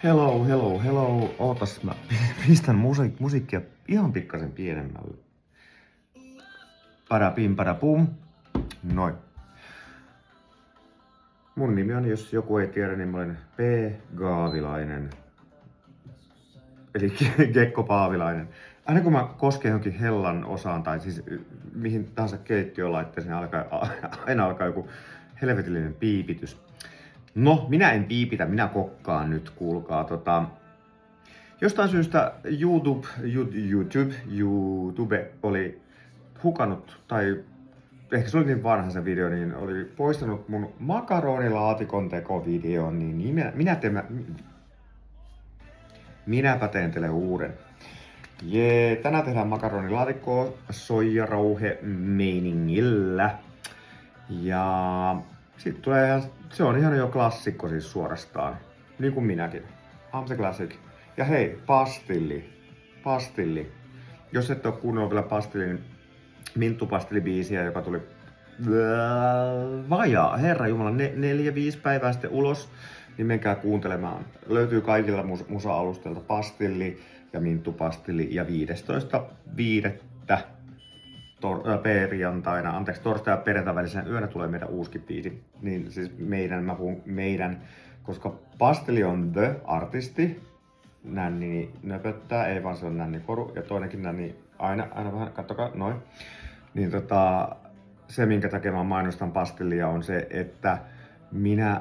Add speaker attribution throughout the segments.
Speaker 1: Hello, hello, hello. Ootas, mä pistän musiikkia ihan pikkasen pienemmälle. Padapim, padapum. Noin. Mun nimi on, jos joku ei tiedä, niin mä olen P. Gaavilainen. Eli Gekko Paavilainen. Aina kun mä kosken johonkin hellan osaan tai siis mihin tahansa keittiölaitteeseen, aina alkaa joku helvetillinen piipitys. No, minä en piipitä, minä kokkaan nyt, kuulkaa. Jostain syystä YouTube oli hukannut, tai ehkä se oli niin vanha se video, niin oli poistanut mun makaronilaatikon tekovideon, niin minäpä teen teille uuden. Jee, tänään tehdään makaronilaatikkoa soijarouhe meiningillä. Ja sit tulee se on ihan jo klassikko siis suorastaan. Niin kuin minäkin. I'm the classic. Ja hei, pastilli. Jos et oo kuunnellut vielä pastillin minttupastilibiisiä, joka tuli vajaa, herra jumala, 4-5 päivää sitten ulos, niin menkää kuuntelemaan. Löytyy kaikilla musa-alusteilta pastilli ja minttupastilli ja 15.5. Torstai ja perjantai välisenä yönä tulee meidän uusikin biisi. Niin siis mä puhun meidän, koska Pastilli on the artisti. Nänni nöpöttää, ei vaan se on Nänni Koru ja toinenkin Nänni aina vähän, kattokaa, noin. Niin se minkä takia mä mainostan Pastillia on se, että minä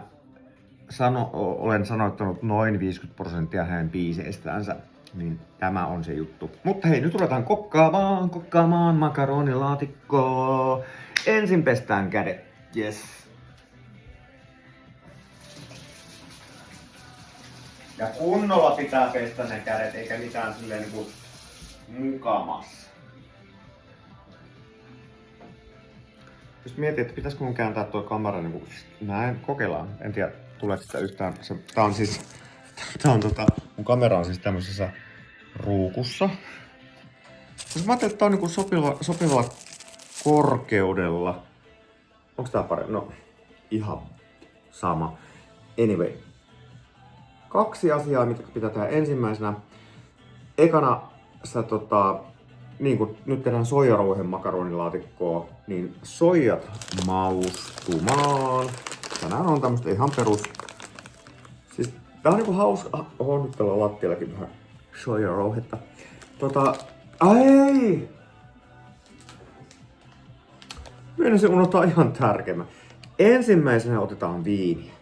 Speaker 1: olen sanoittanut noin 50% hänen biiseistänsä. Niin tämä on se juttu. Mutta hei, nyt ruvetaan kokkaamaan makaronilaatikkoa. Ensin pestään kädet. Yes. Ja kunnolla pitää pestä ne kädet, eikä mitään silleen niinku mukamas. Jos mietit, että pitäisikö mun kääntää tuo kamera niinku näin, kokeillaan. En tiedä, tulee sitä yhtään. Mun kamera on siis tämmöisessä ruukussa. Mä ajattelin, että tää on niinku sopivalla korkeudella. Onks tää parempi? No, ihan sama. Anyway. 2 asiaa, mitkä pitää tehdä ensimmäisenä. Ekana sä niin kun nyt tehdään soijarouhen makaronilaatikkoa, niin soijat maustumaan. Tänään on tämmöstä ihan perus. Siis tää on niinku hauska. Oho, nyt täällä on lattiallakin vähän soijarouhetta. Ai! Meinasin unohtaa ihan tärkeimmän. Ensimmäisenä otetaan viiniä.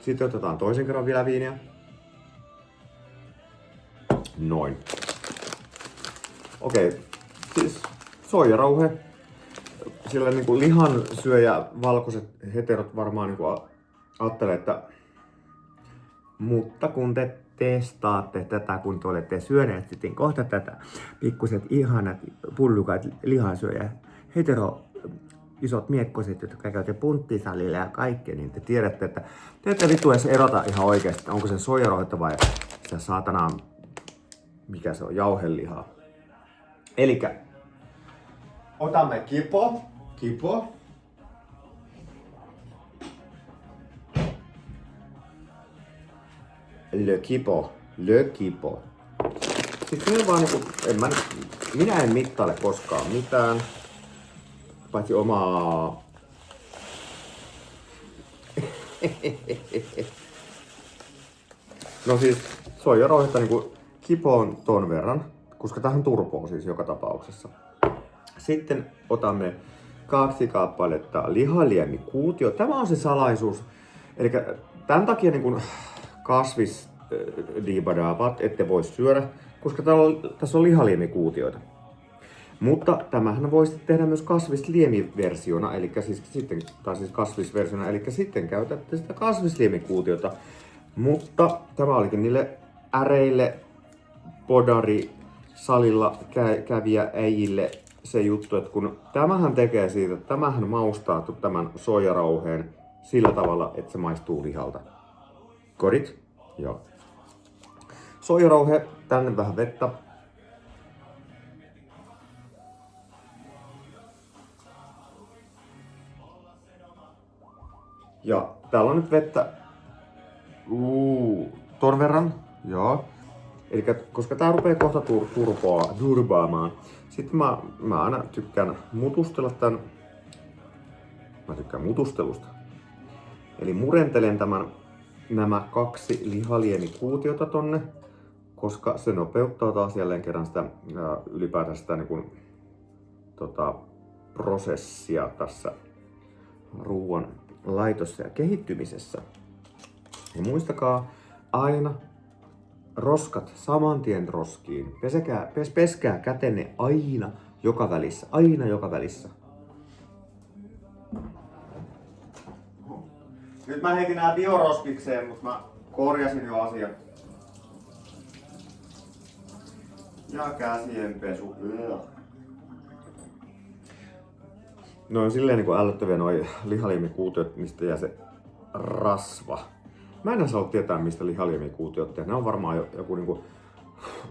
Speaker 1: Sitten otetaan toisen kerran vielä viiniä. Noin. Okei, siis soijarouhe. Sillä niinku lihansyöjä valkoiset heterot varmaan niinku ajattelee, että mutta kun te testaatte tätä, kun te olette syöneet sitten kohta tätä pikkuset ihanat pullukat lihansyöjä hetero isot miekkoset, jotka käytte punttisalilla ja kaikkea, niin te tiedätte, että te ette vittu edes erota ihan oikeasti, onko se soijarouhetta vai se saatana, mikä se on, jauhelihaa. Elikkä otamme kipo. Le kipo. Sitten vaan niinku, minä en mittaile koskaan mitään. Paitsi omaa... No siis soijarouhetta niinku kipoon ton verran, koska tähän turpoo siis joka tapauksessa. Sitten otamme 2 kappaletta lihaliemikuutio. Tämä on se salaisuus. Eli tämän takia niin kasvisdiibadaavat ette voi syödä, koska tässä on lihaliemikuutioita. Mutta tämähän voisi tehdä myös kasvisliemiversiona, eli kasvisversiona, eli sitten käytätte sitä kasvisliemikuutiota. Mutta tämä olikin niille äreille, podari, salilla kävijä äijille se juttu, että kun tämähän tekee siitä, että tämähän maustaa tämän soijarouheen sillä tavalla, että se maistuu lihalta. Kodit? Joo. Soijarouhe, tänne vähän vettä. Ja täällä on nyt vettä ton verran, joo. Elikkä koska tää rupee kohta turbaamaan, sitten mä aina tykkään mutustella tän. Mä tykkään mutustelusta. Eli murentelen nämä 2 lihaliemikuutiota tonne, koska se nopeuttaa taas jälleen kerran sitä ylipäätään sitä niin kuin, prosessia tässä ruoan laitossa ja kehittymisessä. Ja muistakaa aina roskat saman tien roskiin. Peskää kätenne aina joka välissä. Aina joka välissä. Nyt mä heitin nää bioroskikseen, mutta mä korjasin jo asian. Ja käsienpesu. No on silleen niinku ällöttäviä noi lihaliemikuutiot, mistä jää se rasva. Mä en halua tietää, mistä lihaliemikuutiot tehdään. Ne on varmaan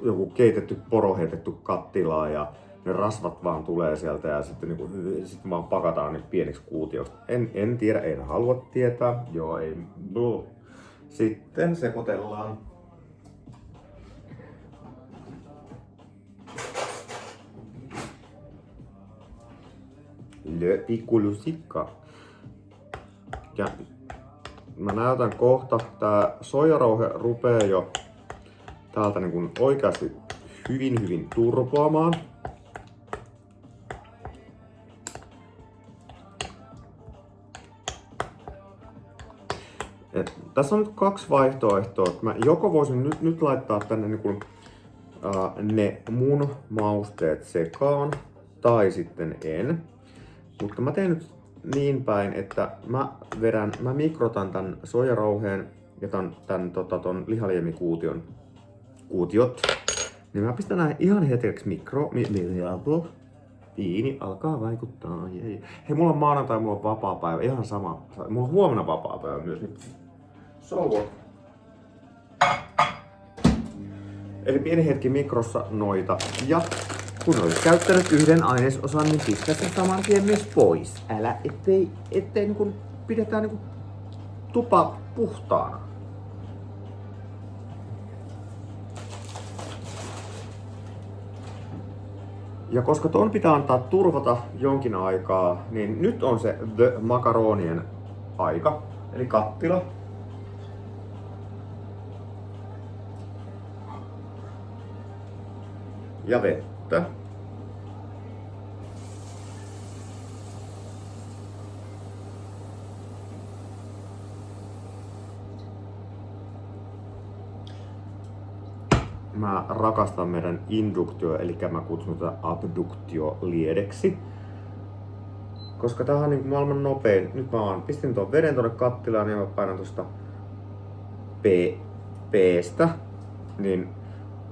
Speaker 1: joku keitetty poro heitetty kattilaan ja ne rasvat vaan tulee sieltä ja sitten sit vaan pakataan ne pieniksi kuutioiksi. En tiedä, en halua tietää. Joo, ei. Sitten sekoitellaan. Pikkulysikka. Ja mä näytän kohta, tää soijarouhe rupee jo täältä niin kuin oikeasti hyvin turpoamaan. Tässä on nyt 2 vaihtoehtoa. Mä joko voisin nyt laittaa tänne niin kuin, ne mun mausteet sekaan, tai sitten en. Mutta mä teen nyt niin päin, että mä mikrotan tän soijarouheen ja ton lihaliemikuutiot. Niin mä pistän nää ihan hetkeksi Viini alkaa vaikuttaa. Hei, mulla on maanantai, mulla on vapaapäivä. Ihan sama. Mulla on huomenna vapaapäivä myös. So what? Eli pieni hetki mikrossa noita. Ja kun olet käyttänyt yhden ainesosan, niin pistä sen saman tien myös pois. Ettei niin pidetään niin tupa puhtaana. Ja koska ton pitää antaa turvata jonkin aikaa, niin nyt on se makaronien aika. Eli kattila. Ja vettä. Mä rakastan meidän induktio, eli mä kutsun tätä abduktioliedeksi. Koska tää on niin maailman nopein. Nyt mä vaan pistin tuon veden tuonne kattilaan ja mä painan tuosta P:stä. Niin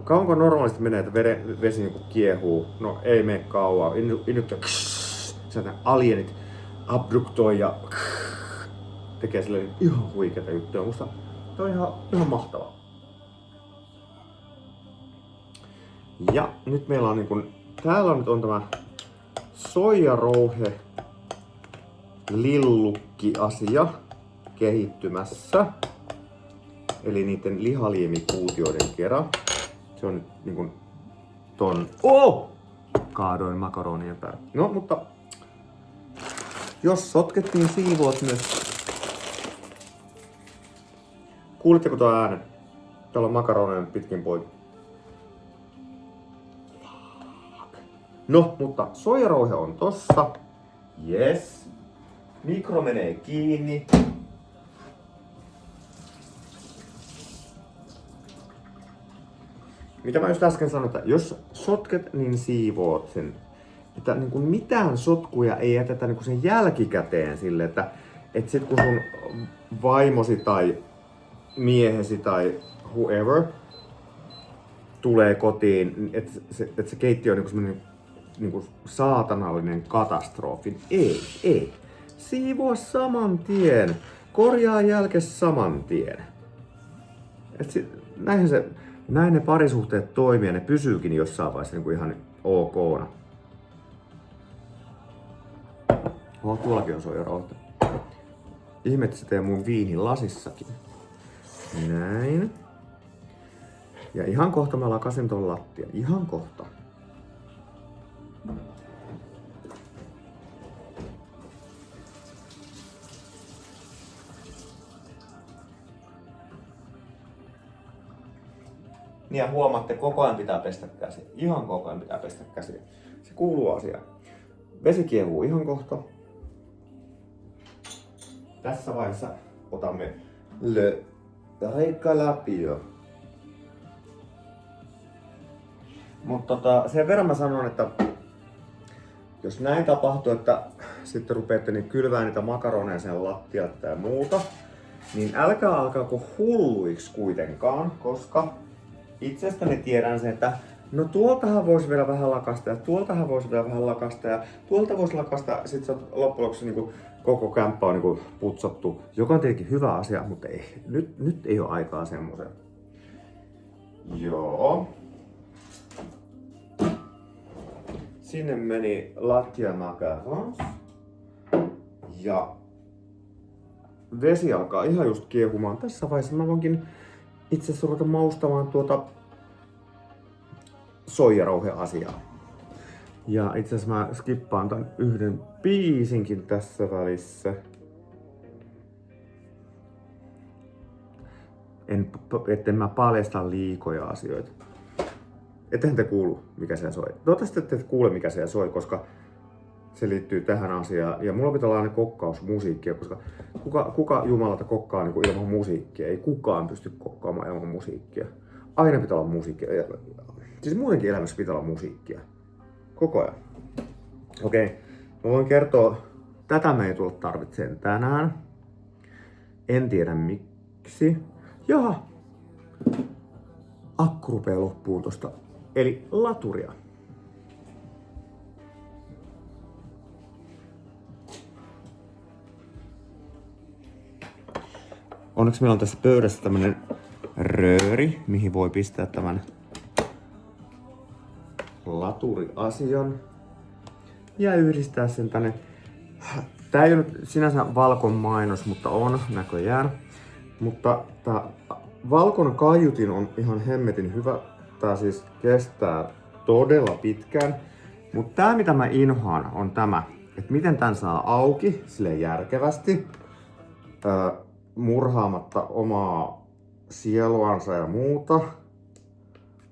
Speaker 1: kauanko normaalisti menee, että vesi niin kiehuu? No ei mene kauan. Induktio, sieltä alienit abduktoi ja tekee silleen ihan huikeita juttuja. Musta toi on ihan mahtavaa. Ja nyt meillä on täällä nyt on tämä soijarouhe lillukki-asia kehittymässä. Eli niiden lihaliemikuutioiden kera. Se on nyt ton... Kaadoin makaronien päälle. No, mutta jos sotkettiin siivoat myös... Kuulitteko tuo äänen? Täällä on makaroneja pitkin poikki. No, mutta soijarouhe on tossa. Yes. Mikro menee kiinni. Mitä mä just äsken sanoin, että jos sotket, niin siivoot sen. Että niin kuin mitään sotkuja ei jätetä niin kuin sen jälkikäteen sille, että sit kun sun vaimosi tai miehesi tai whoever tulee kotiin, että se keittiö on niin kuin semmoinen niin kuin saatanallinen katastrofi. Ei. Siivoa saman tien. Korjaa jälkes saman tien. Näin ne parisuhteet toimii ja ne pysyykin jossain vaiheessa niin kuin ihan okna. Tuollakin on soijarouhetta. ihme, että se tee mun viinilasissakin. Näin. Ja ihan kohta mä lakasen ton lattian. Ihan kohta. Niin ja huomaatte, koko ajan pitää pestä käsiä. Ihan koko ajan pitää pestä käsiä. Se kuuluu asiaan. Vesi kiehuu ihan kohta. Tässä vaiheessa otamme le Recalapio. Mutta sen verran mä sanon, että jos näin tapahtuu, että sitten rupeatte niin kylvää niitä makaroneja sen lattialta ja muuta, niin älkää alkaako hulluiksi kuitenkaan, koska itsestäni tiedän sen, että no tuoltahan voisi vielä vähän lakasta ja tuoltahan voisi vielä vähän lakasta ja tuolta voisi lakasta. Sitten loppujen lopuksi niin koko kämppä on niin putsattu, joka on tietenkin hyvä asia, mutta ei, nyt ei ole aikaa semmoisen. Joo. Sinne meni lattia macarons. Ja vesi alkaa ihan just kiehumaan. Tässä vaiheessa mä voinkin itse asiassa ruveta maustamaan tuota soijarauhe-asiaa. Ja itse asiassa mä skippaan tän yhden biisinkin tässä välissä. Etten mä paljasta liikoja asioita. Ettehän te kuulu, mikä siellä soi. Toivottavasti ette kuule, mikä siellä soi, koska se liittyy tähän asiaan. Ja mulla pitää olla aina kokkausmusiikkia, koska kuka jumalalta kokkaa niin ilman musiikkia? Ei kukaan pysty kokkaamaan ilman musiikkia. Aina pitää olla musiikkia. Siis muutenkin elämässä pitää olla musiikkia. Koko ajan. Okei. Mä voin kertoa, tätä me ei tulla tarvitseen tänään. En tiedä miksi. Jaha. Akku rupeaa loppuun tosta. Eli laturia. Onneksi meillä on tässä pöydässä tämmönen rööri, mihin voi pistää tämän laturiasian ja yhdistää sen tänne. Tää ei ole nyt sinänsä Valkon mainos, mutta on näköjään. Mutta tää Valkon kaiutin on ihan hemmetin hyvä. Tää siis kestää todella pitkään. Mutta tää mitä mä inhoan on tämä, että miten tän saa auki silleen järkevästi. Murhaamatta omaa sieluansa ja muuta.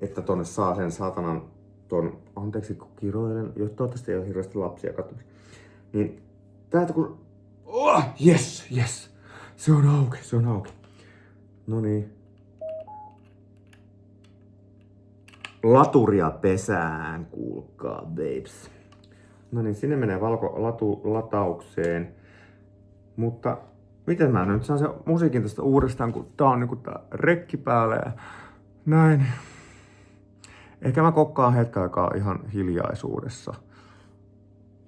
Speaker 1: Että tonne saa sen saatanan ton, anteeksi kun kiroilen, jos toivottavasti ei ole hirveästi lapsia katsomassa. Niin täältä kun, yes, se on auki. Noniin. Laturia pesään, kuulkaa babes. Noniin, sinne menee lataukseen. Mutta miten mä nyt saan sen musiikin tästä uudestaan, kun tää on niinku tää rekki päällä ja näin. Ehkä mä kokkaan hetken aikaa ihan hiljaisuudessa.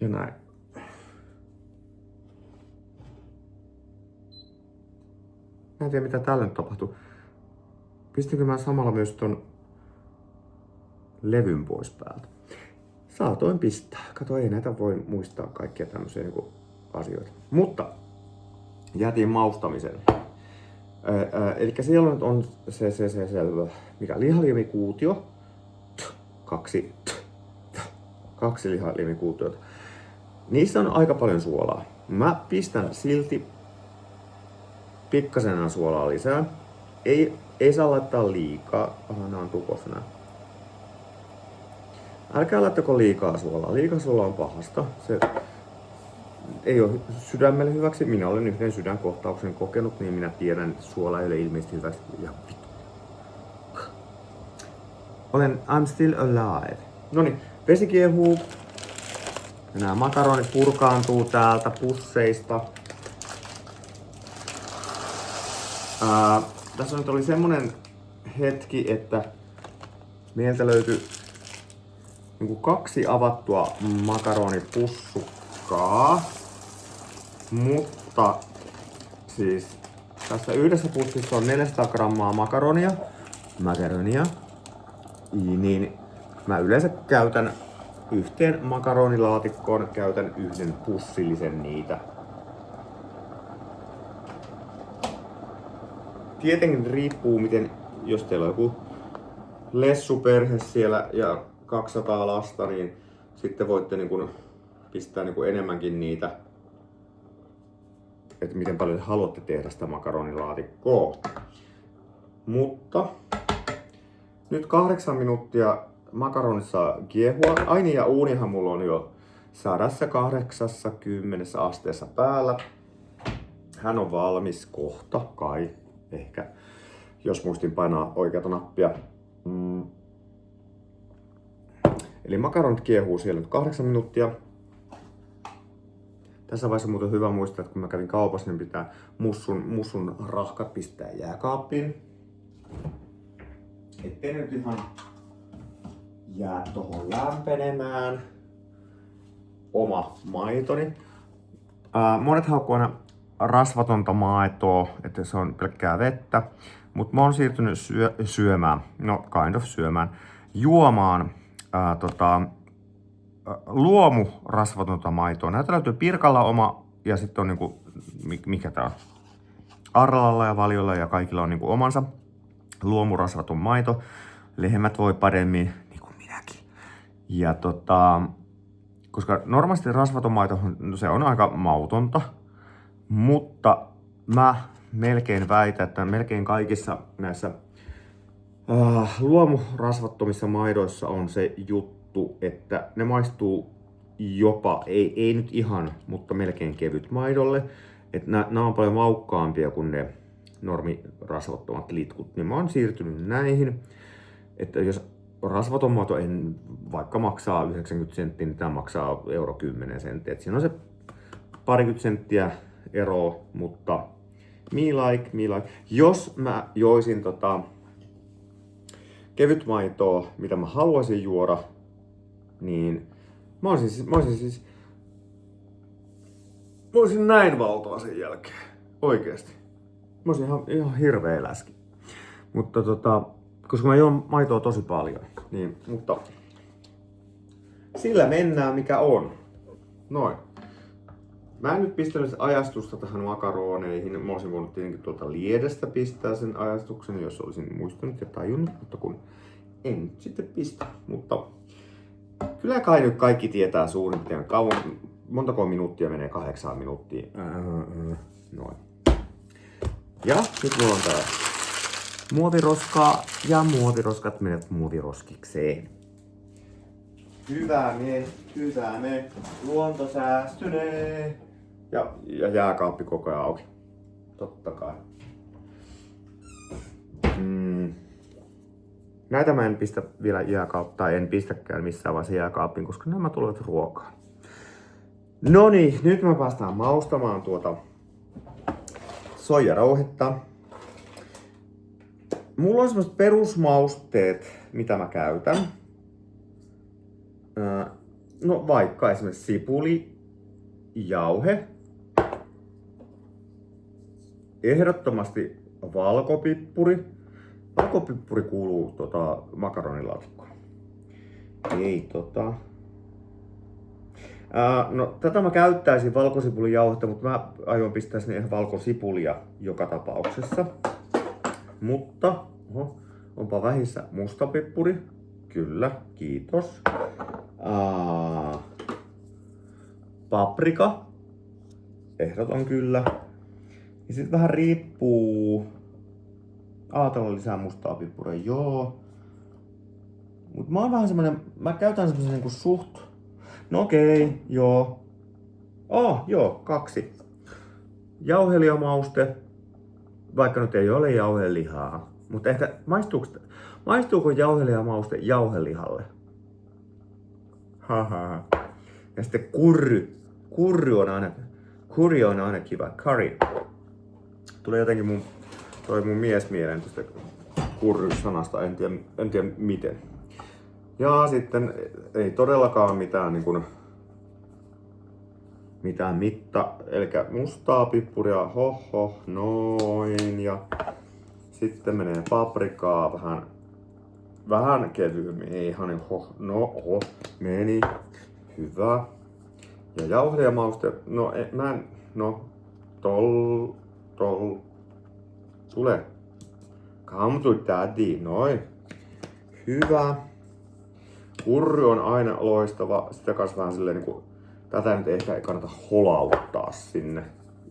Speaker 1: Ja näin. Mä en tiedä mitä tällä nyt tapahtuu. Pistinkö mä samalla myös ton levyn pois päältä? Saatoin pistää. Kato, ei näitä voi muistaa kaikkia tämmöisiä niinku asioita. Mutta jätin maustamisen. Elikkä siellä on se mikä lihaliemikuutio. Kaksi lihaliemikuutiota. Niissä on aika paljon suolaa. Mä pistän silti pikkasen suolaa lisää. Ei saa laittaa liikaa. Nää on tukossa nää. Älkää laittako liikaa suolaa. Liikaa suolaa on pahasta. Se ei ole sydämelle hyväksi. Minä olen yhden sydänkohtauksen kokenut, niin minä tiedän, että suola ei ole ilmeisesti hyväksi. Ja vittu. I'm still alive. Noniin, vesi kiehuu. Nämä makaronit purkaantuu täältä pusseista. Tässä nyt oli semmonen hetki, että meiltä löytyi niinku 2 avattua makaronipussukkaa. Mutta siis tässä yhdessä pussissa on 400 grammaa makaronia. Niin mä yleensä käytän yhteen makaronilaatikkoon, käytän yhden pussillisen niitä. tietenkin riippuu miten, jos teillä on joku lessuperhe siellä ja 200 lasta, niin sitten voitte niin kun pistää niin kun enemmänkin niitä, että miten paljon haluatte tehdä sitä makaronilaatikkoa. Mutta nyt 8 minuuttia makaronissa kiehua. Aini ja uunihan mulla on jo 180 asteessa päällä. Hän on valmis kohta, kai, ehkä, jos muistin painaa oikeata nappia. Eli makaronit kiehuu siellä nyt 8 minuuttia. Tässä vaiheessa muuten hyvä muistaa, että kun mä kävin kaupassa, niin pitää mussun rahkat pistää jääkaappiin. Ettei nyt ihan jää tohon lämpenemään. Oma maitoni. Monet haukkuu aina rasvatonta maitoa, että se on pelkkää vettä. Mutta mä oon siirtynyt syömään, no kind of syömään, juomaan luomu rasvatonta maitoa. Näitä löytyy Pirkalla oma ja sitten on niinku, mikä tää on? Arlalla ja Valiolla ja kaikilla on niinku omansa luomurasvaton maito. Lehmät voi paremmin, niin kuin minäkin. Ja koska normaalisti rasvaton maito, se on aika mautonta, mutta mä melkein väitän, että melkein kaikissa näissä luomurasvattomissa maidoissa on se juttu, että ne maistuu jopa, ei nyt ihan, mutta melkein kevyt maidolle. Että nämä on paljon maukkaampia kuin ne normirasvattomat litkut, niin mä oon siirtynyt näihin. Että jos rasvaton maito vaikka maksaa 90 senttiä, niin tämä maksaa euro 10 senttiä. Et siinä on se parikymmentä senttiä eroa, mutta me like. Jos mä joisin kevytmaitoa, mitä mä haluaisin juoda, niin mä olisin näin valtava sen jälkeen. Oikeesti. Mä olisin ihan hirveä läski. Mutta koska mä juon maitoa tosi paljon, niin, mutta sillä mennään mikä on. Noin. Mä en nyt pistänyt ajastusta tähän makaroneihin. Mä olisin voinut tietenkin tuolta Liedestä pistää sen ajastuksen, jos olisin muistanut ja tajunnut, mutta kun en nyt sitten pistä. Mutta kyllä kai nyt kaikki tietää suurin piirtein. Montako minuuttia menee? 8 minuuttia. Noin. Ja nyt mulla on tää muoviroskaa ja muoviroskat menevät muoviroskikseen. Hyvä me, luonto säästynee. Ja jääkaappi koko ajan auki. Totta kai. Näitä mä en pistä vielä jääkaappiin, tai en pistäkään missään vaiheessa jääkaappiin, koska nämä tulevat ruokaan. Noniin, nyt mä päästään maustamaan tuota soijarouhetta. Mulla on semmoset perusmausteet, mitä mä käytän. No vaikka esimerkiksi sipuli, jauhe, ehdottomasti valkopippuri. Valkopippuri kuuluu makaronilaatikkoon. Ei no tätä mä käyttäisin valkosipulijauhetta, mutta mä aion pistää sinne ihan valkosipulia joka tapauksessa. Mutta onpa vähissä mustapippuri. Kyllä, kiitos. Paprika. Ehdoton kyllä. Ja sit vähän riippuu. Aatella lisää mustaa pippuria, joo. Mut mä oon vähän semmonen, mä käytän semmosen niinku suht. No okei, joo. Joo, 2. Jauhelijamauste. Vaikka nyt ei ole jauhelihaa. Mutta ehkä maistuuko jauhelijamauste jauhelihalle? Haha. Ja sitten curry on aina kiva. Curry. Tulee jotenkin mun mies mieleen tästä curry-sanasta, en tiedä miten. Ja sitten ei todellakaan mitään eli mustaa pippuria, noin, ja sitten menee paprikaa vähän kevyemmin, ei ihan meni, hyvä. Ja jauhelijamauste, tule, Come to daddy. Noin. Hyvä. Kurry on aina loistava. Sitä kanssa vähän silleen niinku... Tätä nyt ehkä ei kannata holauttaa sinne.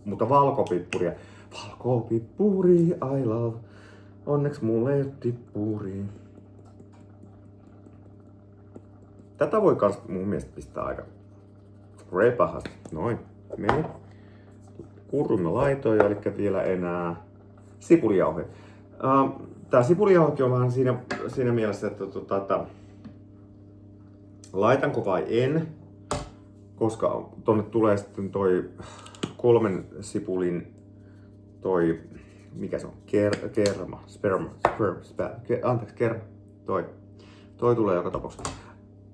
Speaker 1: Mutta valkopippuria. Valkopippuri, I love. Onneksi mulle ei oo tippuria. Tätä voi kans mun mielestä pistää aika repahasti. Noin. Meni. Kurrymme laitoin, eli vielä enää sipulijauhe. Tää sipulijauhekin on vähän siinä mielessä, että laitanko vai en. Koska tonne tulee sitten toi 3 sipulin toi, mikä se on, kerma. Toi tulee joka tapauksessa.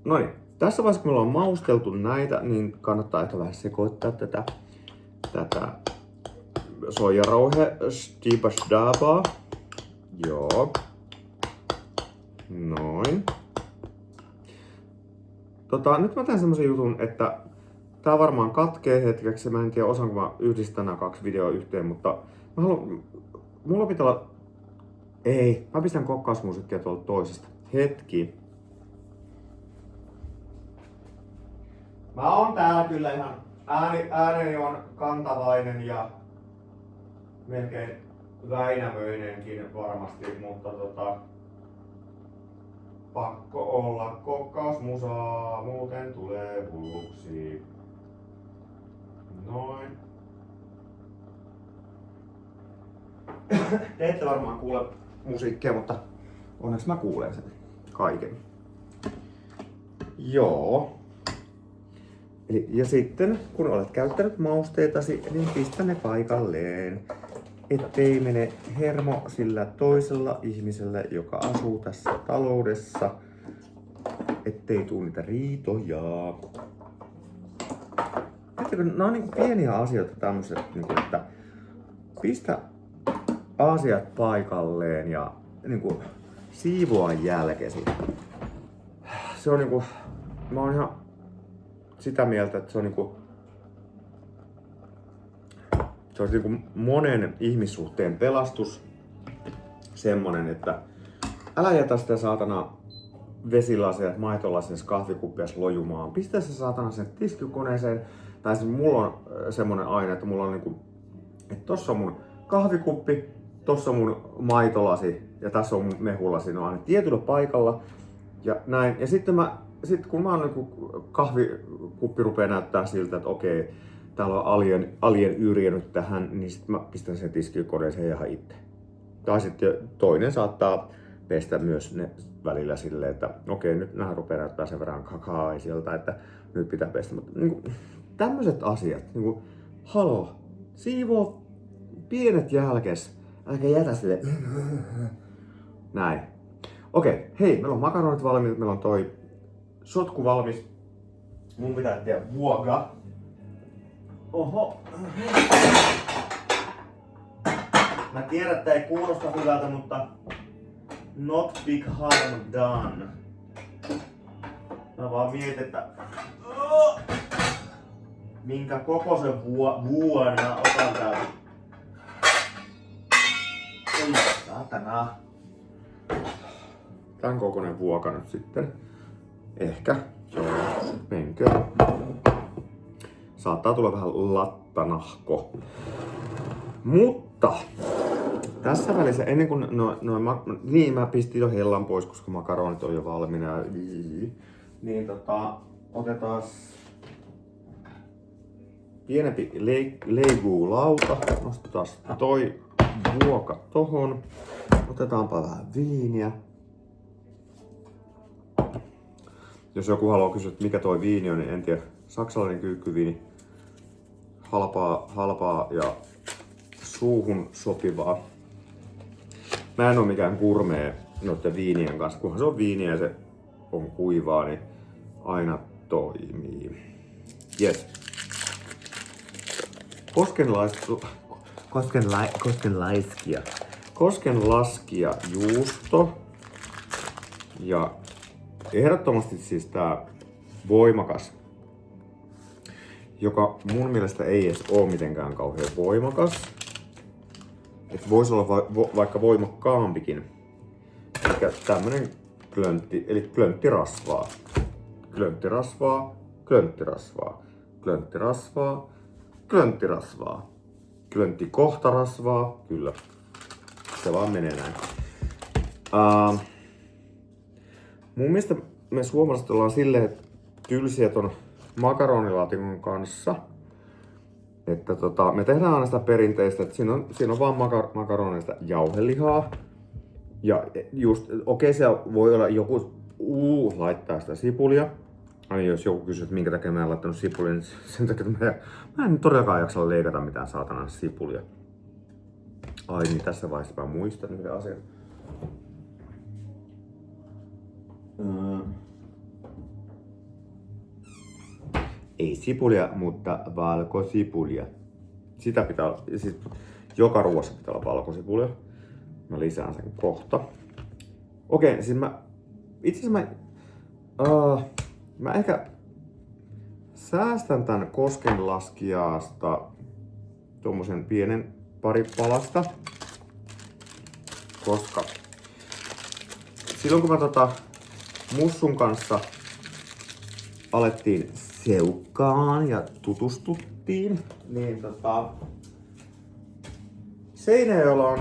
Speaker 1: No niin, tässä vaiheessa kun me ollaan mausteltu näitä, niin kannattaa ehkä vähän sekoittaa tätä soijarauhe stibasdabaa. Joo. Noin. Nyt mä teen semmosen jutun, että tää varmaan katkee hetkeksi. Mä en tiedä osaanko mä yhdistää nämä 2 videoa yhteen, mutta mä haluan... Mulla pitää olla... Ei, mä pistän kokkausmusiikkia tuolta toisesta. Hetki. Mä oon täällä kyllä ihan... Ääneni on kantavainen ja melkein väinämöinenkin varmasti, mutta pakko olla kokkausmusaa, muuten tulee hulluksi. Noin. Te ette varmaan kuule musiikkia, mutta onneksi mä kuulen sen kaiken. Joo. Eli, ja sitten kun olet käyttänyt mausteitasi, niin pistä ne paikalleen. Ettei mene hermo sillä toisella ihmisellä, joka asuu tässä taloudessa. Ettei tuu niitä riitoja. Nämä on niin pieniä asioita tämmöiset, että pistä asiat paikalleen ja niin siivoa jälkesi. Se on niinku, mä oon ihan sitä mieltä, että se on niinku monen ihmissuhteen pelastus. Semmonen, että älä jätä sitä saatana vesilasia, maitolasia, kahvikuppia lojumaan. Pistä se saatana sen tiskikoneeseen. Tai siis mulla on semmonen aine, että mulla on niinku, että tossa on mun kahvikuppi, tossa on mun maitolasi ja tässä on mun mehulasi. Ne on aina tietyllä paikalla. Ja näin. Ja sitten kun mä oon niinku kahvikuppi rupeaa näyttää siltä, että okei, täällä on alien yrjänyt tähän, niin sitten mä pistän sen tiskikoneeseen ihan itse. Tai sitten toinen saattaa pestä myös ne välillä silleen, että okei, nyt nämä rupeaa näyttää sen verran kakaisilta, että nyt pitää pestä. Mutta niin tämmöiset asiat, niin haloo, siivoo pienet jälkes, älkää jätä sille. Näin. Okei, hei, meillä on makaronit valmiit, meillä on toi sotku valmis. Mun pitää tehdä vuoga. Oho. Mä tiedän, että ei kuulosta hyvältä, mutta not big harm done. Mä vaan mietin, että minkä kokoisen vuon mä otan täältä. Ei saatana. Tän kokoinen vuoka nyt sitten. Ehkä. Joo, menkö. Saattaa tulla vähän lattanahko. Mutta tässä välissä ennen kuin niin mä pistin jo hellan pois, koska makaronit on jo valmiina. Niin otetaan pienempi leiguulauta. Nostetaan toi vuoka tohon. Otetaanpa vähän viiniä. Jos joku haluaa kysyä, että mikä toi viini on, niin en tiedä. Saksalainen kyykkyviini. Halpaa ja suuhun sopivaa. Mä en oo mikään gourmet noiden viinien kanssa. Kunhan se on viiniä ja se on kuivaa, niin aina toimii. Yes. Koskenlaskija juusto. Ja ehdottomasti siis tää voimakas, joka mun mielestä ei edes oo mitenkään kauhean voimakas. että voisi olla vaikka voimakkaampikin. Eli tämmönen klöntti, eli klönttirasvaa. Klönttirasvaa, klönttirasvaa, klönttirasvaa, klönttirasvaa, klönttikohtarasvaa, kyllä. Se vaan menee näin. Mun mielestä me suomalaiset ollaan silleen tylsiä ton makaronilaatikon kanssa. Että me tehdään aina sitä perinteistä, että siinä on vaan makaroneista jauhelihaa. Ja just, siellä voi olla joku laittaa sitä sipulia. Aina jos joku kysyy, että minkä takia mä en laittanut sipulia, niin sen takia, että mä en todellakaan jaksa leikata mitään saatana sipulia. Ai niin, tässä vaiheessa mä muistan yhden asian. Ei sipulia, mutta valkosipulia. Sitä pitää olla, siis joka ruoassa pitää olla valkosipulia. Mä lisään sen kohta. Okei, siis itse asiassa mä ehkä säästän tän koskenlaskijasta tommosen pienen pari palasta. Koska silloin kun mä Mussun kanssa alettiin seukkaan ja tutustuttiin, niin Seinäjoella on...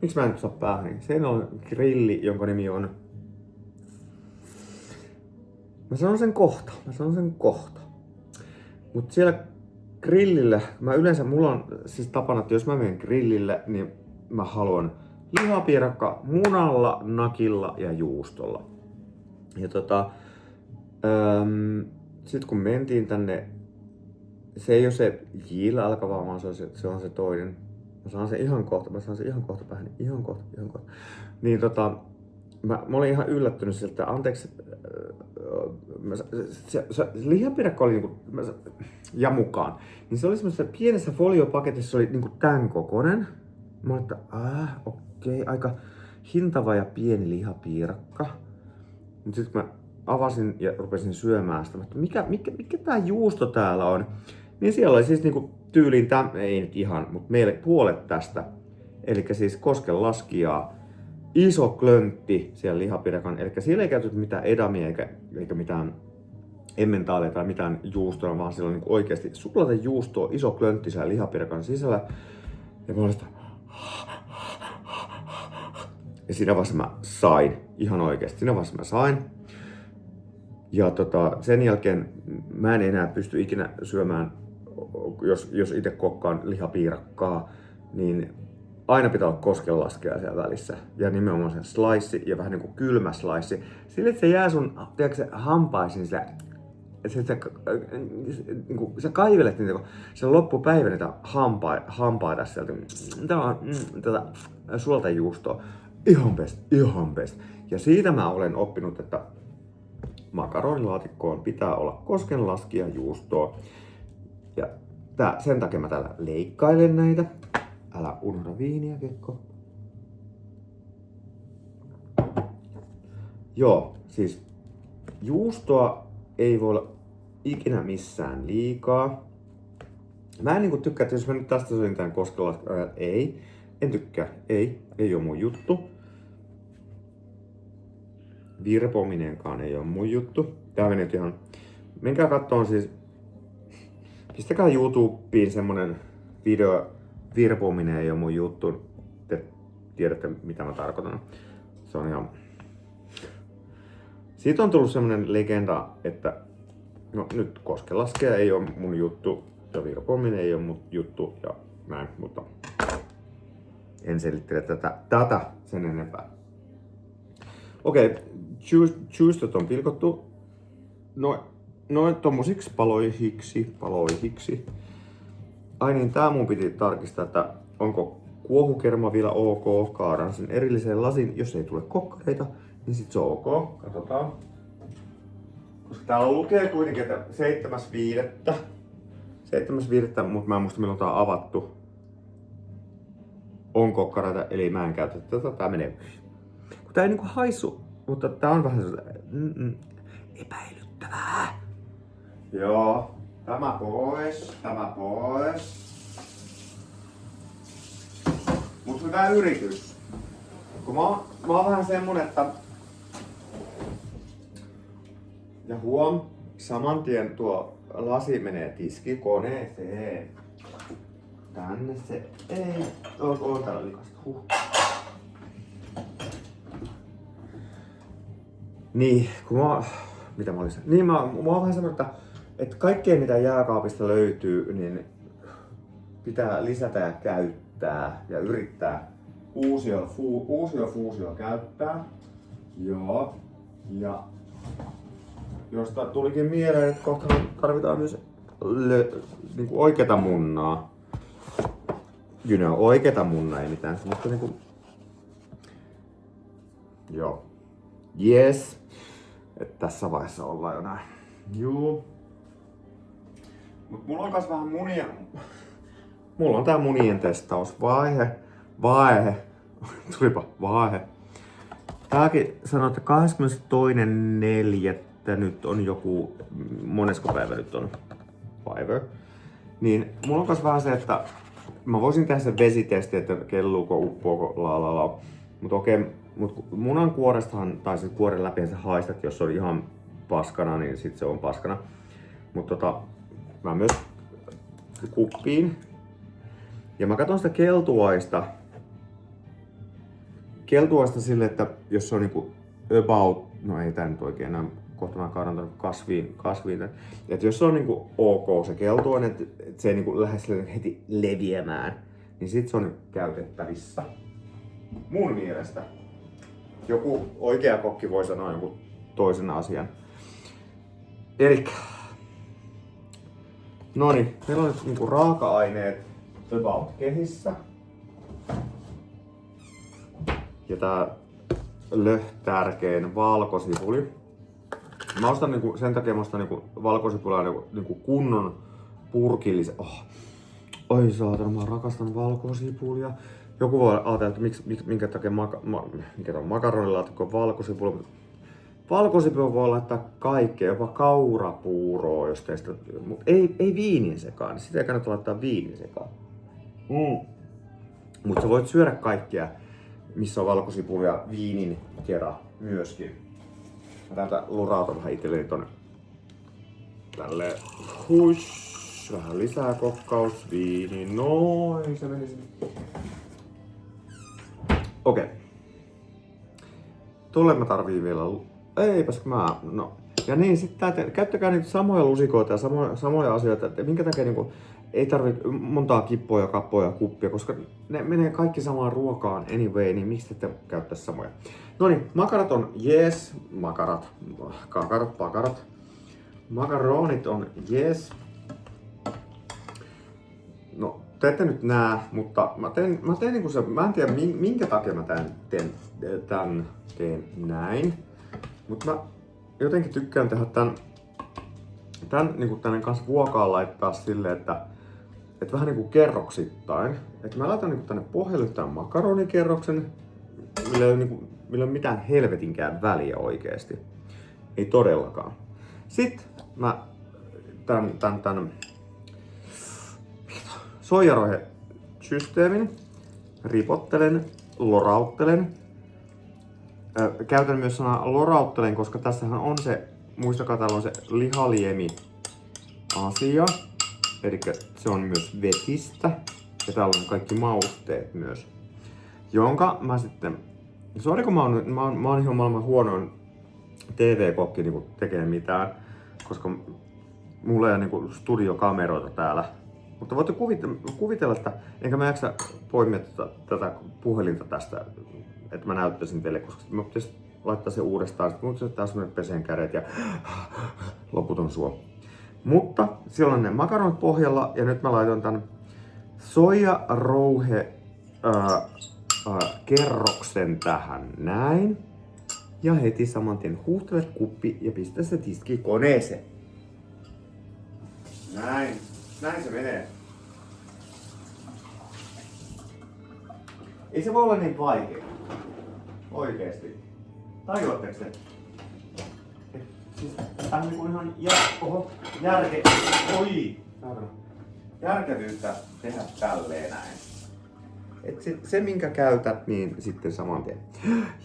Speaker 1: Miksi mä en nyt saa päähän? Seinäjoella on grilli, jonka nimi on... Mä sanon sen kohta. Mut siellä grillillä, mulla on siis tapana, että jos mä menen grillille, niin mä haluan lihapiirakka munalla, nakilla ja juustolla. Ja sit kun mentiin tänne, se ei ole se Jillä alkava, vaan se on se toinen. Mä saan sen ihan kohta päähän, ihan kohta. Niin mä olin ihan yllättynyt siltä, että anteeksi, se lihapiirakka oli niinku, ja mukaan. Niin se oli semmoisessa pienessä foliopaketissa, se oli niinku tän kokonen. Mä olin, että okei, aika hintava ja pieni lihapiirakka. Mut sit mä avasin ja rupesin syömään sitä, että mikä tää juusto täällä on? Niin siellä oli siis niinku tyyliin, ei nyt ihan, mutta meille puolet tästä. Elikkä siis koskenlaskijaa, iso klöntti siellä lihapiirakan, elikkä siellä ei käytetty mitään edamia eikä mitään emmentaalia tai mitään juustoa, vaan siellä on niinku oikeesti sulatejuustoa, iso klöntti siellä lihapiirakan sisällä. Ja mä olin sitä... Ja siinä vaiheessa mä sain, ihan oikeesti, Ja sen jälkeen mä en enää pysty ikinä syömään, jos itse kokkaan lihapiirakkaa, niin aina pitää olla koskenlaskea siellä välissä. Ja nimenomaan se slice ja vähän niinku kylmä slice. Sille, että se jää sun, tiedätkö, hampaisiin sillä, niinku, sä kaivelet niitä, se loppupäivä niitä hampaita sieltä. Tää on tätä suoltejuustoa. Ihan best. Ja siitä mä olen oppinut, että makaronilaatikkoon pitää olla koskenlaskija juustoa. Ja sen takia mä täällä leikkailen näitä. Älä unohda viiniä, Kekko. Joo, siis juustoa ei voi olla ikinä missään liikaa. Mä en niinku tykkää, että jos mä nyt tästä söin tän koskenlaskija, en tykkää, ei oo mun juttu. Virpominenkaan ei oo mun juttu. Tää meni nyt ihan... Menkää kattoon siis... Pistäkää YouTubeen semmonen video, virpominen ei oo mun juttu. Te tiedätte mitä mä tarkoitan. Se on ihan... Siitä on tullut semmonen legenda, että... No nyt koskenlaskea ei oo mun juttu. Ja virpominen ei oo mun juttu. Ja näin, mutta... En selittele tätä sen enempää. Okei, juustot on pilkottu noin tommosiksi paloihiksi. Ai niin, tää mun piti tarkistaa, että onko kuohukerma vielä ok. Kaadan sen erilliseen lasin. Jos ei tule kokkareita, niin sit se on ok. Katsotaan. Koska täällä lukee kuitenkin, että 7.5. 7.5, mutta mä en muista milloin tää on avattu. On kokkareita, eli mä en käytä tätä. Tää menee. Kun tää ei niinku haisu, mutta tää on vähän epäilyttävää. Joo. Tämä pois. hyvä yritys. Kun mä oon vähän semmonen, että... Ja huom, saman tien tuo lasi menee tiskikoneeseen. Tänne se ei... On täällä likasta. Niin, kun mitä mä olisin? Niin mä oon vähän semmonen, että kaikkea mitä jääkaapista löytyy, niin pitää lisätä ja käyttää ja yrittää uusia fuusio käyttää. Joo. Ja josta tulikin mieleen, että kohta tarvitaan myös niinku oikeeta munnaa. Oikeeta munnaa, ei mitään semmoista niinku... Joo. Yes. Et tässä vaiheessa ollaan jo näin. Juu. Mut mulla on kans vähän munia. Mulla on tää munien testausvaihe. Tulipa vaihe. Tääkin sanoo, että 22.4. nyt on joku, monesko päivä nyt on päivä. Niin mulla on kans vähän se, että mä voisin tehdä sen vesitesti, että kelluuko, uppoako, la. Mut okei, munan kuorestahan, tai sen kuoren läpi sä haistat, jos se on ihan paskana, niin sit se on paskana. Mut mä myös kuppiin. Ja mä katson sitä keltuaista sille, että jos se on niinku about, no ei tää nyt oikein enää, kohta mä kaadan kasviin. Että jos se on niinku ok se keltuainen, että se ei niinku lähde heti leviämään, niin sit se on käytettävissä. Mun mielestä. Joku oikea kokki voi sanoa jonkun toisen asian. Elikkä. Noniin, meillä on nyt niinku raaka-aineet about kehissä. Ja tää tärkein valkosipuli. Mä ostan niinku, sen takia mä ostan niinku valkosipulaa niinku kunnon purkillisen. Oi saatana, mä rakastan valkosipulia. Joku voi ajatella, että minkä takia makaronilaatikko on valkosipuli. Valkosipuli voi laittaa kaikkea, jopa kaurapuuroa, jos teistä, mutta ei viinin sekaan. Sitä ei kannata laittaa viinin sekaan. Mutta sä voit syödä kaikkea, missä on valkosipulia viinin kera myöskin. Mä täältä lurautan vähän itselleni tonne tälleen. Huish. Vähän lisää kokkausviini. Noin, se meni sinne. Okei. Tuolle mä tarviin vielä... Eipäs mä... No. Ja niin, sitten käyttäkää niitä samoja lusikoita ja samoja asioita, että minkä takia niinku ei tarvitse montaa kippoja, kappoja ja kuppia, koska ne menee kaikki samaan ruokaan anyway, niin miksi ette käyttäisi samoja? Noniin, makarat on jees, pakarat. Makaronit on jees. No, te ette nyt näe, mutta mä teen niinku se, mä en tiedä minkä takia mä teen näin. Mutta mä jotenkin tykkään tehdä tän niinku tänne kanssa vuokaan laittaa silleen, että vähän niinku kerroksittain. Että mä laitan niinku tänne pohjalle tämän makaronikerroksen, millä ei ole mitään helvetinkään väliä oikeesti. Ei todellakaan. Sitten mä tän soijarohe-systeemin ripottelen, lorauttelen. Käytän myös sanaa lorauttelen, koska tässähän on se, muistakaa täällä on se lihaliemi asia. Eli se on myös vetistä. Ja täällä on kaikki mausteet myös. Jonka mä sitten, sori kun mä oon ihan maailman huonoin TV-kokki niinku tekee mitään. Koska mulla ei ole niinku studiokameroita täällä. Mutta voitte kuvitella, että enkä mä jaksa poimia tätä puhelinta tästä, että mä näyttäisin teille, koska mä pitäisi laittaa se uudestaan, sitten mun pitäisi taas mennä peseen kädet ja loputon suo. Mutta siellä on ne makaronit pohjalla ja nyt mä laitan tän soijarouhe kerroksen tähän näin. Ja heti saman tien huuhtelet kuppi ja pistä se tiskikoneeseen. Näin se menee. Ei se voi olla niin vaikea. Oikeesti. Tajuatteko se? Siis tää on niinku ihan järkevyyttä tehdä tälleen näin. Se minkä käytät, niin sitten saman tien.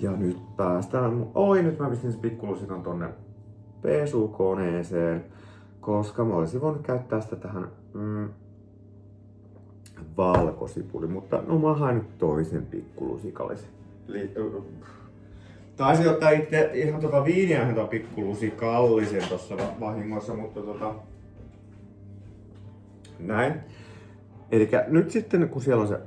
Speaker 1: Ja nyt päästään... Nyt mä pistin se pikkulusikan tonne pesukoneeseen, koska mä olisin voinut käyttää sitä tähän valkosipuli, mutta no mä haen nyt toisen pikkulusikallisen. Taisin ottaa itse ihan viiniä yhden pikkulusikallisen tossa vahingossa, mutta näin. Elikkä nyt sitten kun siellä on se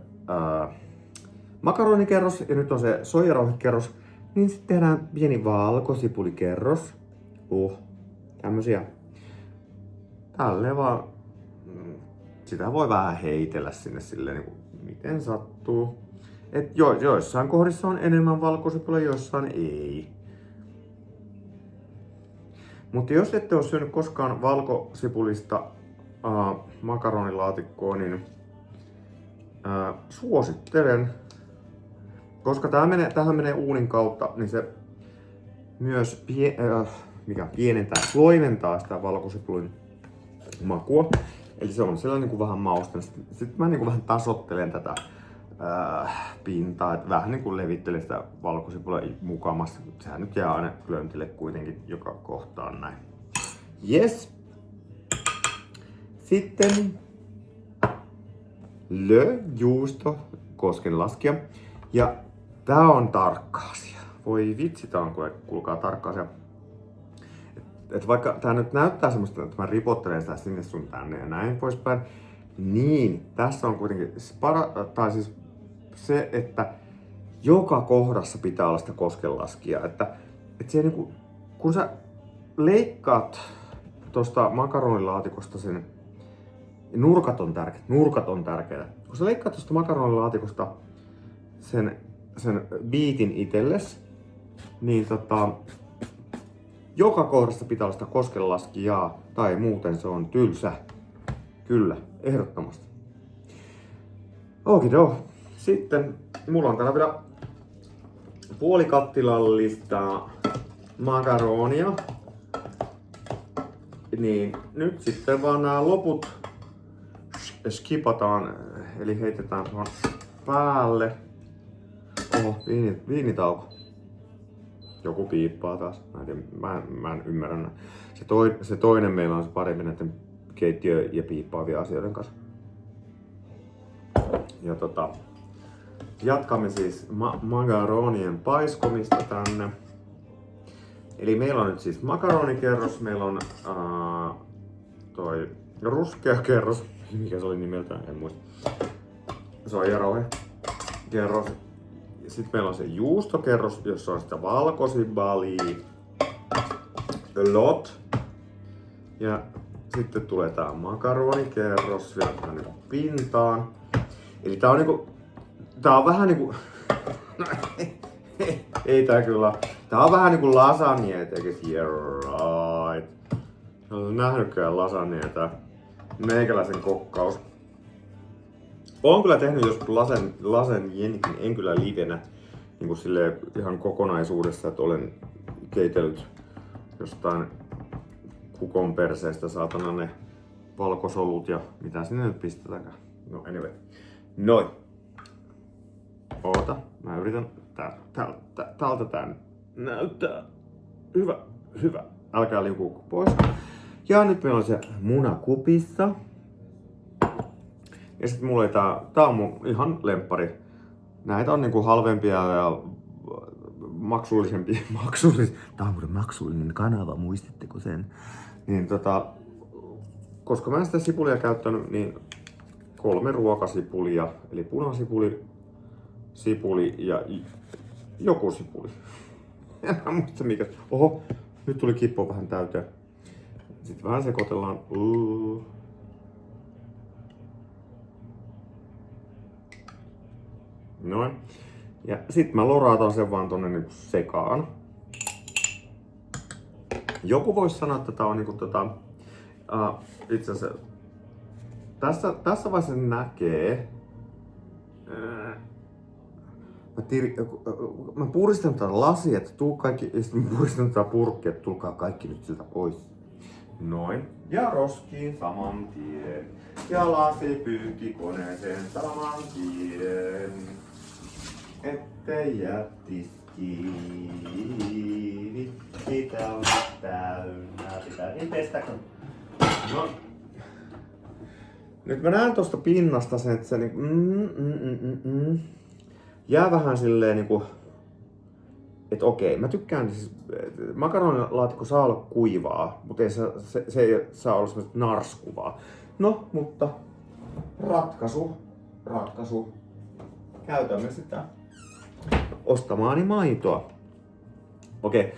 Speaker 1: makaronikerros ja nyt on se soijarauhekerros, niin sitten tehdään pieni valkosipulikerros. Tämmösiä. Tälleen vaan. Sitä voi vähän heitellä sinne silleen niin kuin miten sattuu. Et joissain kohdissa on enemmän valkosipulia, joissain ei. Mutta jos ette ole syönyt koskaan valkosipulista makaronilaatikkoa, niin suosittelen. Koska tähän menee uunin kautta, niin se myös loiventaa sitä valkosipulin makua. Eli se on sellainen niin kuin vähän mausten. Sitten mä niin kuin vähän tasoittelen tätä pintaa, että vähän niin kuin levittelen sitä valkosipulia mukamassa. Sehän nyt jää aina klöntille kuitenkin joka kohtaan näin. Yes. Sitten juusto koskenlaskia. Ja tää on tarkka asia. Voi vitsi, tää on kuulkaa tarkka asia. Et vaikka tää nyt näyttää semmoista, että mä ripottelen sitä sinne sun tänne ja näin poispäin, niin tässä on kuitenkin se, että joka kohdassa pitää olla sitä koskenlaskia. Että siellä niinku, kun sä leikkaat tosta makaronilaatikosta sen, nurkat on tärkeitä. Kun sä leikkaat tosta makaronilaatikosta sen biitin itelles, niin joka kohdassa pitää olla sitä koskenlaskijaa, tai muuten se on tylsä. Kyllä, ehdottomasti. Okido. Sitten mulla on täällä vielä puolikattilallista makaronia. Niin nyt sitten vaan nämä loput skipataan, eli heitetään tuohon päälle. Viinitauko. Joku piippaa taas. Mä en ymmärrä. Se toinen meillä on se paremmin näiden keittiö- ja piippaavia asioiden kanssa. Ja jatkamme siis makaronien paiskomista tänne. Eli meillä on nyt siis makaronikerros, meillä on toi ruskea kerros, mikä se oli nimeltään, en muista. Soijarauhekerros. Sitten meillä on se juustokerros, jossa on sitä valkosibalia, a lot. Ja sitten tulee tää makaronikerros vielä tänne pintaan. Eli tää on niinku, tää on vähän niinku, ei tää kyllä, tää on vähän niinku lasagne, eikä yeah right. Olen nähnytkään lasagne, tää meikäläisen kokkaus. Oon kyllä tehnyt joskus lasagnekin, en kyllä livenä, niin kuin silleen ihan kokonaisuudessa, että olen keitellyt jostain kukon perseestä saatana ne valkosolut ja mitä sinne nyt pistetäänkään. No anyway. Noin. Oota, mä yritän täältä tän näyttää. Hyvä. Älkää liukuu pois. Ja nyt meillä on se muna kupissa. Ja sit mulla ei tää on mun ihan lemppari. Näitä on niinku halvempia ja maksullisempia. Tää on muuten maksullinen kanava, muistitteko sen? Niin koska mä en sitä sipulia käyttänyt, niin 3 ruokasipulia. Eli punasipuli, sipuli ja joku sipuli. En mä muista mikä. Oho, nyt tuli kippo vähän täyteen. Sitten vähän sekoitellaan. Noin. Ja sit mä lorautan sen vaan tonne niinku sekaan. Joku voisi sanoa, että tää on niinku itse asiassa tässä vaiheessa näkee. Mä puristan tätä lasia, että tuu kaikki, ja sitten mä puristan tätä purkkia, että tulkaa kaikki nyt siltä pois. Noin. Ja roskiin saman tien. Ja lasi pyykkikoneeseen saman tien. ettei jättis kiinni. Sitä on täynnä. Pitääkin pestä. No. Nyt mä näen tosta pinnasta sen, että se jää vähän silleen niinku, että okei, mä tykkään siis, makaronilaatikko saa olla kuivaa, mutta se ei saa olla semmoista narskuvaa. No, mutta ratkaisu. Käytämme sitä ostamaani maitoa. Okei,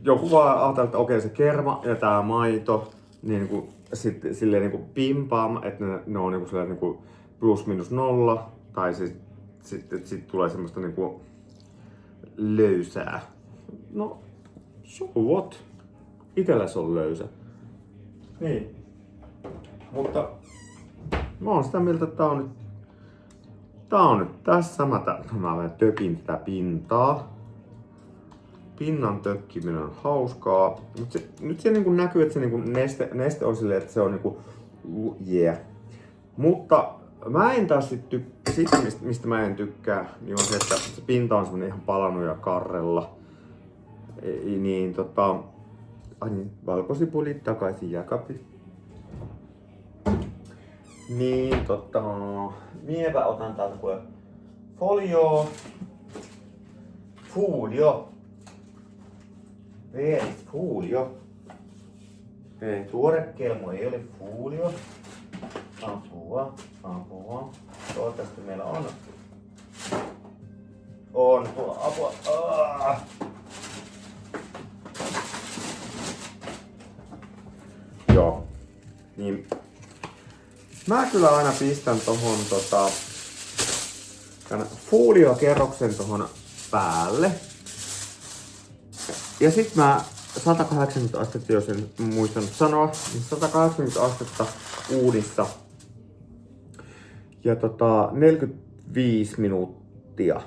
Speaker 1: joku vaan ajattelee, että okei, se kerma ja tää maito, niin kuin, silleen niin kuin pimpaam, että ne on niin kuin, niin kuin plus minus nolla, tai sit tulee semmoista niin kuin löysää. No, so what? Itellä se on löysä. Niin. Mutta mä oon sitä mieltä, että tää on nyt tässä. Mä vähän tökin tätä pintaa. Pinnan tökkiminen on hauskaa. Nyt se niin kuin näkyy, että se niin kuin neste on silleen, että se on niinku yeah. Mutta mä en taas mistä mä en tykkää, niin on se, että se pinta on semmonen ihan palannut ja karrella. Niin valkosipuli takaisin jakapi. Niin miepä otan täältä kuule folio. Folio. Ei, tuore kelmo ei ole folio. Apua. Toivottavasti meillä on tuolla apua. Joo. Niin. Mä kyllä aina pistän tohon foliokerroksen tohon päälle. Ja sit mä 180 astetta, jos en muistanut sanoa, niin 180 astetta uunissa. Ja 45 minuuttia.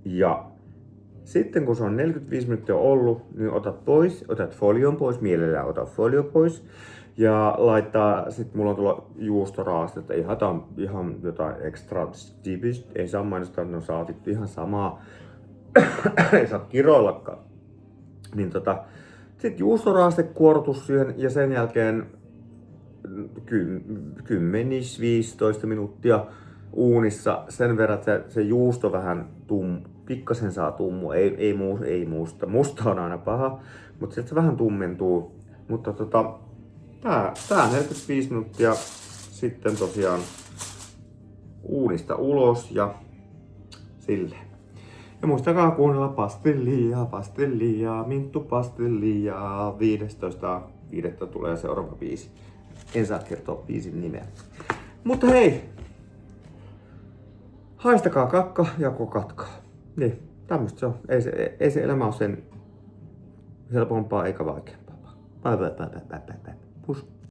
Speaker 1: Ja sitten kun se on 45 minuuttia ollut, niin otat folion pois, mielellään ota folio pois. Ja laittaa, sit mulla on tuolla juustoraastetta, ihan jotain extra stipist, ei saa mainostaa, ne on saatettu ihan samaa. Ei saa kiroillakaan. Niin sit juustoraastekuorotus siihen ja sen jälkeen 10-15 minuuttia uunissa sen verran, että se juusto vähän pikkasen saa tummua, ei musta on aina paha, mutta sitten se vähän tummentuu. Mutta tää 45 minuuttia sitten tosiaan uunista ulos ja silleen. Ja muistakaa kuunnella pastellia, minttupastellia. 15.5. tulee seuraava biisi. En saa kertoa biisin nimeä. Mutta hei! Haistakaa kakka ja kokatkaa. Niin, tämmöstä se on. Ei se elämä ole sen helpompaa eikä vaikeampaa. Pus.